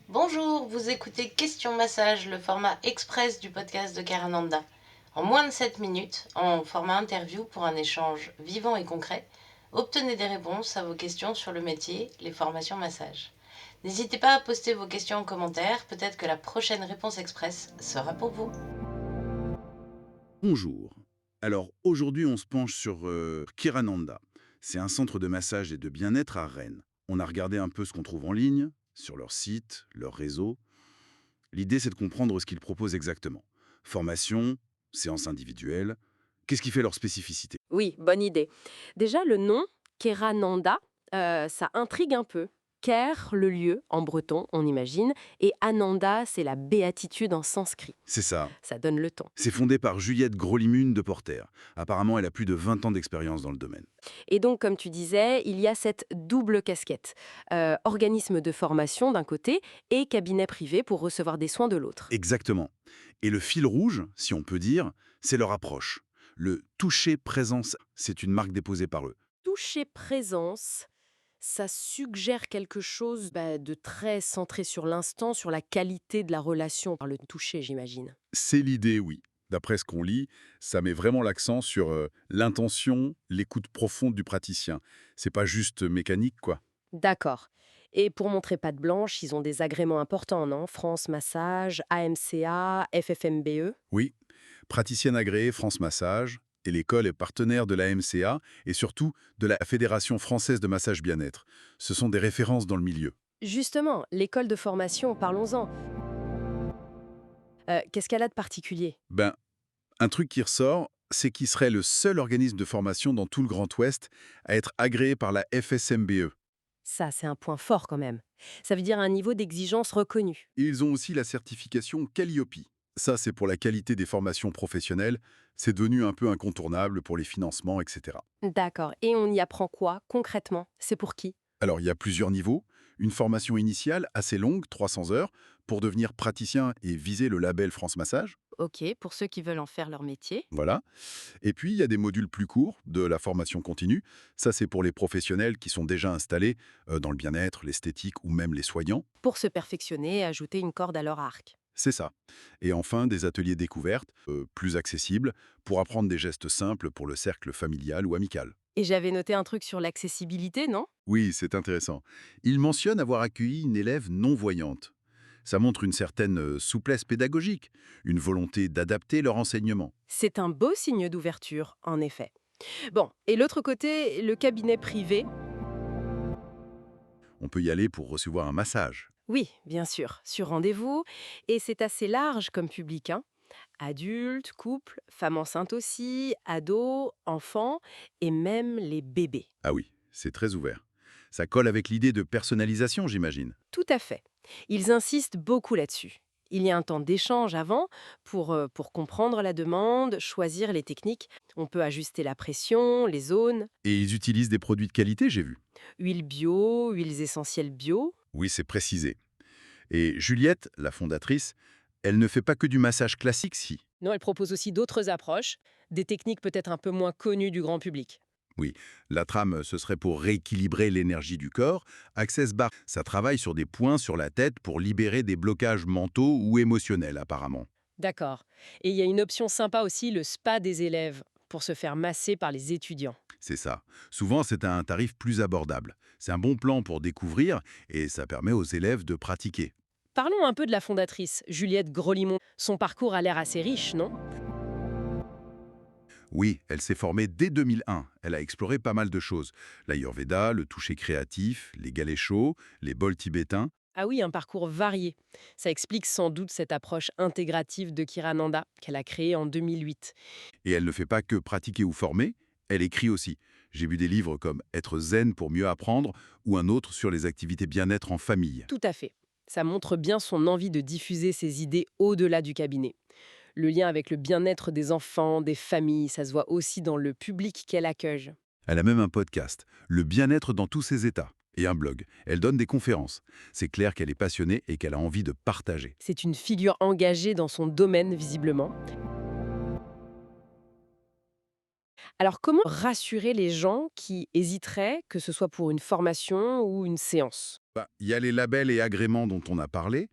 Bonjour, vous écoutez Question Massage, le format express du podcast de Karananda. En moins de 7 minutes, en format interview pour un échange vivant et concret, obtenez des réponses à vos questions sur le métier, les formations massage. N'hésitez pas à poster vos questions en commentaire, peut-être que la prochaine réponse express sera pour vous. Bonjour. Alors aujourd'hui, on se penche sur Kirananda. C'est un centre de massage et de bien-être à Rennes. On a regardé un peu ce qu'on trouve en ligne, sur leur site, leur réseau. L'idée, c'est de comprendre ce qu'ils proposent exactement. Formation, séances individuelles. Qu'est-ce qui fait leur spécificité? Oui, bonne idée. Déjà, le nom, Kerananda, ça intrigue un peu. Ker, le lieu, en breton, on imagine, et Ananda, c'est la béatitude en sanskrit. C'est ça. Ça donne le ton. C'est fondé par Juliette Groslimune de Porter. Apparemment, elle a plus de 20 ans d'expérience dans le domaine. Et donc, comme tu disais, il y a cette double casquette. Organisme de formation d'un côté et cabinet privé pour recevoir des soins de l'autre. Exactement. Et le fil rouge, si on peut dire, c'est leur approche. Le toucher présence, c'est une marque déposée par eux. Toucher présence, ça suggère quelque chose de très centré sur l'instant, sur la qualité de la relation par le toucher, j'imagine. C'est l'idée, oui. D'après ce qu'on lit, ça met vraiment l'accent sur l'intention, l'écoute profonde du praticien. C'est pas juste mécanique, quoi. D'accord. Et pour montrer patte blanche, ils ont des agréments importants, non? France Massage, AMCA, FFMBE. Oui, praticienne agréée France Massage, et l'école est partenaire de la MCA et surtout de la Fédération française de massage bien-être. Ce sont des références dans le milieu. Justement, l'école de formation, parlons-en. Qu'est-ce qu'elle a de particulier? Ben, un truc qui ressort, c'est qu'il serait le seul organisme de formation dans tout le Grand Ouest à être agréé par la FSMBE. Ça, c'est un point fort quand même. Ça veut dire un niveau d'exigence reconnu. Ils ont aussi la certification Calliope. Ça, c'est pour la qualité des formations professionnelles. C'est devenu un peu incontournable pour les financements, etc. D'accord. Et on y apprend quoi, concrètement? C'est pour qui? Alors, il y a plusieurs niveaux. Une formation initiale assez longue, 300 heures, pour devenir praticien et viser le label France Massage. Ok, pour ceux qui veulent en faire leur métier. Voilà. Et puis, il y a des modules plus courts de la formation continue. Ça, c'est pour les professionnels qui sont déjà installés dans le bien-être, l'esthétique ou même les soignants. Pour se perfectionner et ajouter une corde à leur arc. C'est ça. Et enfin, des ateliers découvertes, plus accessibles, pour apprendre des gestes simples pour le cercle familial ou amical. Et j'avais noté un truc sur l'accessibilité, non? Oui, c'est intéressant. Il mentionne avoir accueilli une élève non-voyante. Ça montre une certaine souplesse pédagogique, une volonté d'adapter leur enseignement. C'est un beau signe d'ouverture, en effet. Bon, et l'autre côté, le cabinet privé. On peut y aller pour recevoir un massage. Oui, bien sûr, sur rendez-vous. Et c'est assez large comme public, hein. Adultes, couples, femmes enceintes aussi, ados, enfants et même les bébés. Ah oui, c'est très ouvert. Ça colle avec l'idée de personnalisation, j'imagine. Tout à fait. Ils insistent beaucoup là-dessus. Il y a un temps d'échange avant pour comprendre la demande, choisir les techniques. On peut ajuster la pression, les zones, Et ils utilisent des produits de qualité, j'ai vu. huiles bio, huiles essentielles bio. Oui, c'est précisé. Et Juliette, la fondatrice, elle ne fait pas que du massage classique, si. Non, elle propose aussi d'autres approches, des techniques peut-être un peu moins connues du grand public. Oui, la trame, ce serait pour rééquilibrer l'énergie du corps. Access Bar, ça travaille sur des points sur la tête pour libérer des blocages mentaux ou émotionnels, apparemment. D'accord. Et il y a une option sympa aussi, le spa des élèves, pour se faire masser par les étudiants. C'est ça. Souvent, c'est à un tarif plus abordable. C'est un bon plan pour découvrir et ça permet aux élèves de pratiquer. Parlons un peu de la fondatrice, Juliette Groslimont. Son parcours a l'air assez riche, non? Oui, elle s'est formée dès 2001. Elle a exploré pas mal de choses. L'Ayurveda, le toucher créatif, les galets chauds, les bols tibétains. Ah oui, un parcours varié. Ça explique sans doute cette approche intégrative de Kirananda qu'elle a créée en 2008. Et elle ne fait pas que pratiquer ou former, elle écrit aussi. J'ai lu des livres comme Être zen pour mieux apprendre ou un autre sur les activités bien-être en famille. Tout à fait. Ça montre bien son envie de diffuser ses idées au-delà du cabinet. Le lien avec le bien-être des enfants, des familles, ça se voit aussi dans le public qu'elle accueille. Elle a même un podcast, Le bien-être dans tous ses états, et un blog. Elle donne des conférences. C'est clair qu'elle est passionnée et qu'elle a envie de partager. C'est une figure engagée dans son domaine, visiblement. Alors comment rassurer les gens qui hésiteraient, que ce soit pour une formation ou une séance? Bah, il y a les labels et agréments dont on a parlé.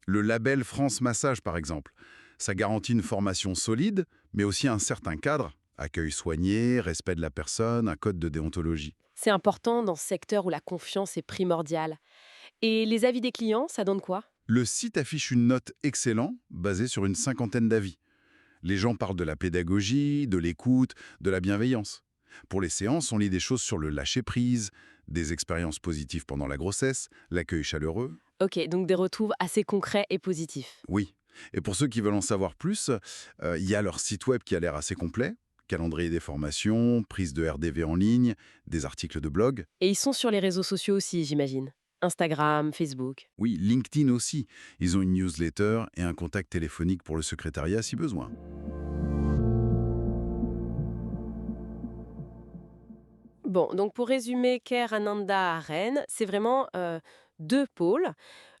Le label France Massage, par exemple. Ça garantit une formation solide, mais aussi un certain cadre. Accueil soigné, respect de la personne, un code de déontologie. C'est important dans ce secteur où la confiance est primordiale. Et les avis des clients, ça donne quoi? Le site affiche une note excellent, basée sur une cinquantaine d'avis. Les gens parlent de la pédagogie, de l'écoute, de la bienveillance. Pour les séances, on lit des choses sur le lâcher-prise, des expériences positives pendant la grossesse, l'accueil chaleureux. Ok, donc des retours assez concrets et positifs. Oui. Et pour ceux qui veulent en savoir plus, il y a leur site web qui a l'air assez complet, calendrier des formations, prise de RDV en ligne, des articles de blog. Et ils sont sur les réseaux sociaux aussi, j'imagine. Instagram, Facebook. Oui, LinkedIn aussi. Ils ont une newsletter et un contact téléphonique pour le secrétariat si besoin. Bon, donc pour résumer, Care Ananda à Rennes, c'est vraiment deux pôles.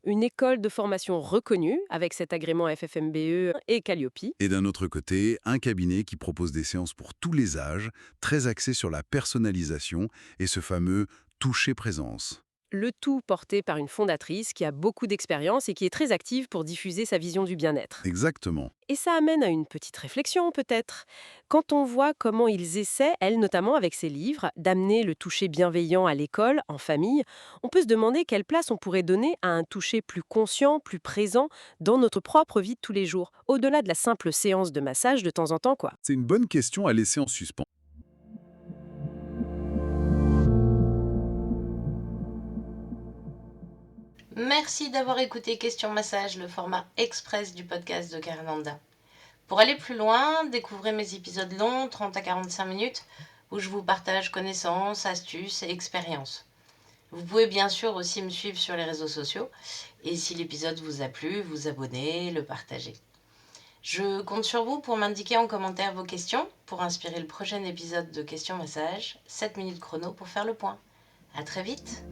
Une école de formation reconnue avec cet agrément FFMBE et Calliope. Et d'un autre côté, un cabinet qui propose des séances pour tous les âges, très axé sur la personnalisation et ce fameux toucher présence. Le tout porté par une fondatrice qui a beaucoup d'expérience et qui est très active pour diffuser sa vision du bien-être. Exactement. Et ça amène à une petite réflexion peut-être. Quand on voit comment ils essaient, elle notamment avec ses livres, d'amener le toucher bienveillant à l'école, en famille, on peut se demander quelle place on pourrait donner à un toucher plus conscient, plus présent dans notre propre vie de tous les jours, au-delà de la simple séance de massage de temps en temps, quoi. C'est une bonne question à laisser en suspens. Merci d'avoir écouté Question Massage, le format express du podcast de Karananda. Pour aller plus loin, découvrez mes épisodes longs, 30 à 45 minutes, où je vous partage connaissances, astuces et expériences. Vous pouvez bien sûr aussi me suivre sur les réseaux sociaux, et si l'épisode vous a plu, vous abonner, le partager. Je compte sur vous pour m'indiquer en commentaire vos questions, pour inspirer le prochain épisode de Question Massage, 7 minutes chrono pour faire le point. À très vite!